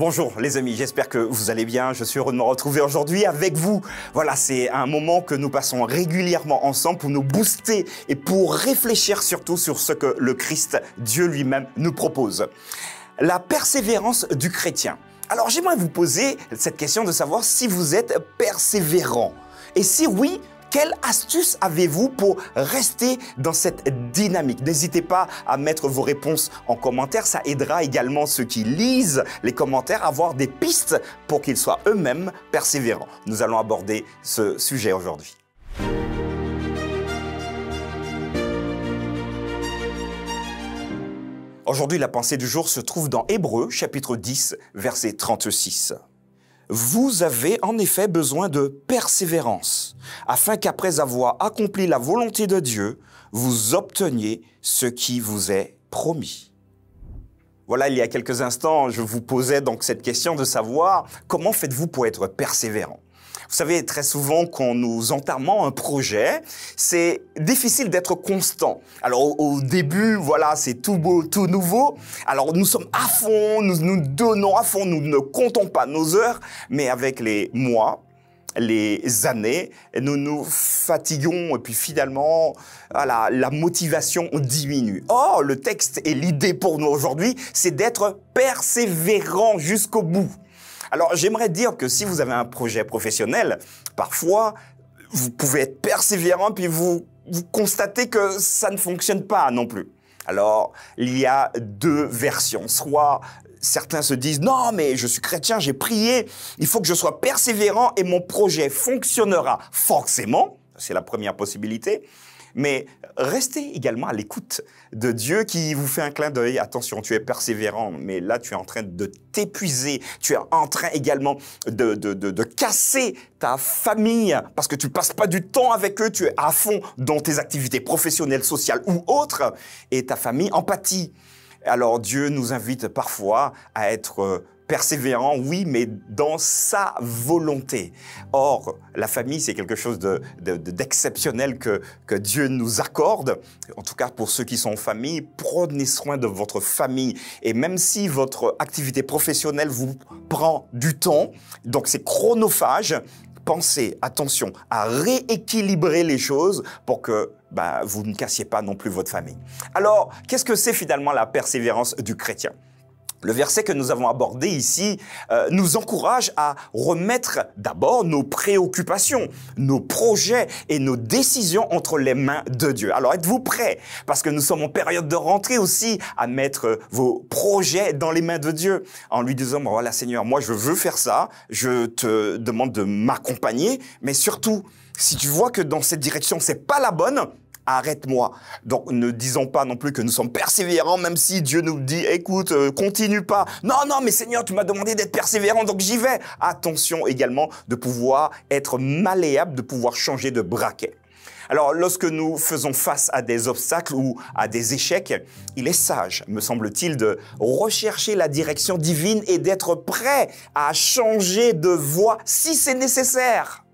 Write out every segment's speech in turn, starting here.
Bonjour les amis, j'espère que vous allez bien. Je suis heureux de me retrouver aujourd'hui avec vous. Voilà, c'est un moment que nous passons régulièrement ensemble pour nous booster et pour réfléchir surtout sur ce que le Christ, Dieu lui-même, nous propose. La persévérance du chrétien. Alors j'aimerais vous poser cette question de savoir si vous êtes persévérant. Et si oui, quelle astuce avez-vous pour rester dans cette dynamique? N'hésitez pas à mettre vos réponses en commentaire. Ça aidera également ceux qui lisent les commentaires à avoir des pistes pour qu'ils soient eux-mêmes persévérants. Nous allons aborder ce sujet aujourd'hui. Aujourd'hui, la pensée du jour se trouve dans Hébreux, chapitre 10, verset 36. Vous avez en effet besoin de persévérance, afin qu'après avoir accompli la volonté de Dieu, vous obteniez ce qui vous est promis. Voilà, il y a quelques instants, je vous posais donc cette question de savoir comment faites-vous pour être persévérant. Vous savez, très souvent, quand nous entamons un projet, c'est difficile d'être constant. Alors, au début, voilà, c'est tout beau, tout nouveau. Alors, nous sommes à fond, nous nous donnons à fond, nous ne comptons pas nos heures, mais avec les mois, les années, nous nous fatiguons et puis finalement, voilà, la motivation diminue. Or, le texte et l'idée pour nous aujourd'hui, c'est d'être persévérant jusqu'au bout. Alors, j'aimerais dire que si vous avez un projet professionnel, parfois, vous pouvez être persévérant puis vous constatez que ça ne fonctionne pas non plus. Alors, il y a deux versions. Soit certains se disent « Non, mais je suis chrétien, j'ai prié, il faut que je sois persévérant et mon projet fonctionnera forcément. » C'est la première possibilité. Mais restez également à l'écoute de Dieu qui vous fait un clin d'œil. Attention, tu es persévérant, mais là, tu es en train de t'épuiser. Tu es en train également de casser ta famille parce que tu passes pas du temps avec eux. Tu es à fond dans tes activités professionnelles, sociales ou autres et ta famille en pâtit. Alors, Dieu nous invite parfois à être persévérant, oui, mais dans sa volonté. Or, la famille, c'est quelque chose d'exceptionnel que Dieu nous accorde. En tout cas, pour ceux qui sont en famille, prenez soin de votre famille. Et même si votre activité professionnelle vous prend du temps, donc c'est chronophage, pensez, attention, à rééquilibrer les choses pour que vous ne cassiez pas non plus votre famille. Alors, qu'est-ce que c'est finalement la persévérance du chrétien ? Le verset que nous avons abordé ici nous encourage à remettre d'abord nos préoccupations, nos projets et nos décisions entre les mains de Dieu. Alors êtes-vous prêts? Parce que nous sommes en période de rentrée aussi à mettre vos projets dans les mains de Dieu en lui disant voilà Seigneur, moi je veux faire ça, je te demande de m'accompagner, mais surtout si tu vois que dans cette direction c'est pas la bonne, arrête-moi. Donc, ne disons pas non plus que nous sommes persévérants, même si Dieu nous dit, écoute, continue pas. Non, mais Seigneur, tu m'as demandé d'être persévérant, donc j'y vais. Attention également de pouvoir être malléable, de pouvoir changer de braquet. Alors, lorsque nous faisons face à des obstacles ou à des échecs, il est sage, me semble-t-il, de rechercher la direction divine et d'être prêt à changer de voie si c'est nécessaire.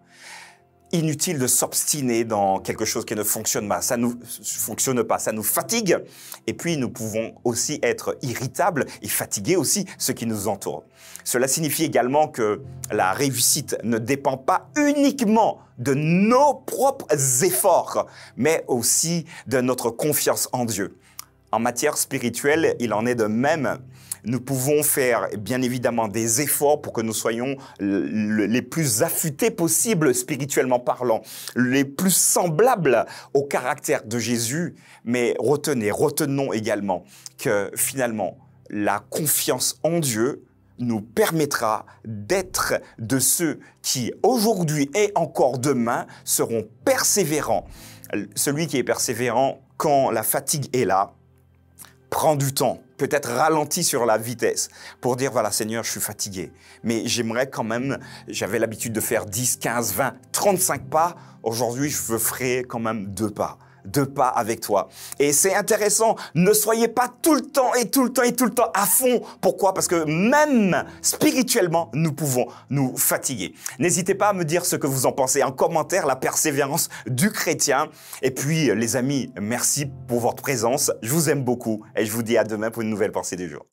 Inutile de s'obstiner dans quelque chose qui ne fonctionne pas. Ça nous fatigue. Et puis, nous pouvons aussi être irritables et fatiguer aussi ceux qui nous entourent. Cela signifie également que la réussite ne dépend pas uniquement de nos propres efforts, mais aussi de notre confiance en Dieu. En matière spirituelle, il en est de même. Nous pouvons faire bien évidemment des efforts pour que nous soyons les plus affûtés possibles spirituellement parlant, les plus semblables au caractère de Jésus. Mais retenons également que finalement, la confiance en Dieu nous permettra d'être de ceux qui aujourd'hui et encore demain seront persévérants. Celui qui est persévérant quand la fatigue est là, prend du temps, peut-être ralentit sur la vitesse pour dire, voilà Seigneur, je suis fatigué. Mais j'aimerais quand même, j'avais l'habitude de faire 10, 15, 20, 35 pas. Aujourd'hui, je ferai quand même 2 pas. 2 pas avec toi. Et c'est intéressant, ne soyez pas tout le temps à fond. Pourquoi? Parce que même spirituellement, nous pouvons nous fatiguer. N'hésitez pas à me dire ce que vous en pensez en commentaire, la persévérance du chrétien. Et puis, les amis, merci pour votre présence. Je vous aime beaucoup et je vous dis à demain pour une nouvelle pensée du jour.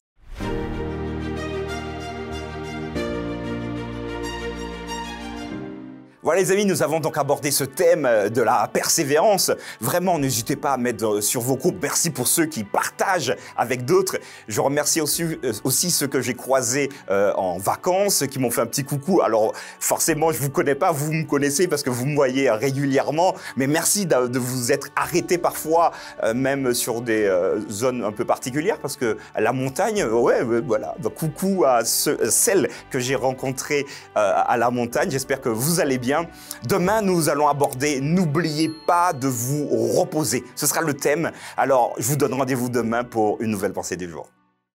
Voilà les amis, nous avons donc abordé ce thème de la persévérance. Vraiment, n'hésitez pas à mettre sur vos groupes. Merci pour ceux qui partagent avec d'autres. Je remercie aussi ceux que j'ai croisés en vacances, qui m'ont fait un petit coucou. Alors forcément, je vous connais pas, vous me connaissez parce que vous me voyez régulièrement. Mais merci de vous être arrêtés parfois, même sur des zones un peu particulières, parce que la montagne, voilà. Donc, coucou à celles que j'ai rencontrées à la montagne. J'espère que vous allez bien. Demain, nous allons aborder « N'oubliez pas de vous reposer ». Ce sera le thème. Alors, je vous donne rendez-vous demain pour une nouvelle pensée du jour.